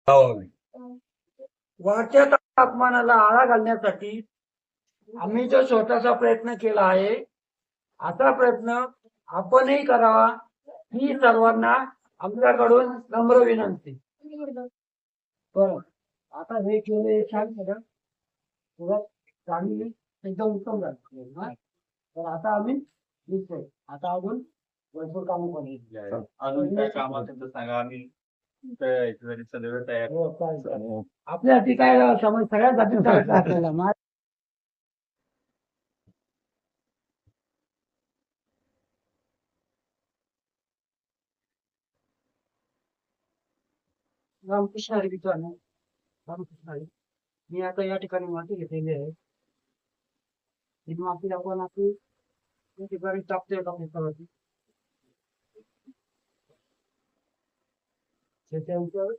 हो. वाढत्या तापमानाला आळा घालण्यासाठी आम्ही जो छोटासा प्रयत्न केला आहे, असा प्रयत्न आपणही करावा ही सर्वांना आमच्याकडून नम्र विनंती. बरं, आता हे केले छान केलं, तुरंत चांगली एकदम उत्तम झालं. तर आता आम्ही निघतोय. आता अजून भरपूर कामं बनवली. अजून काय काम असेल तर सांगा, आम्ही सदैव तयार. हो, चालेल. आपल्यासाठी काय समज सगळ्यांसाठी करायचं आपल्याला. रामकृष्ण हरी विचारणे. रामकृष्ण हरी. मी आता या ठिकाणी माती घेतलेली आहे. ही माती आपण आपली या ठिकाणी टाकतोय का त्याच्यावरती. त्याच्यानंतर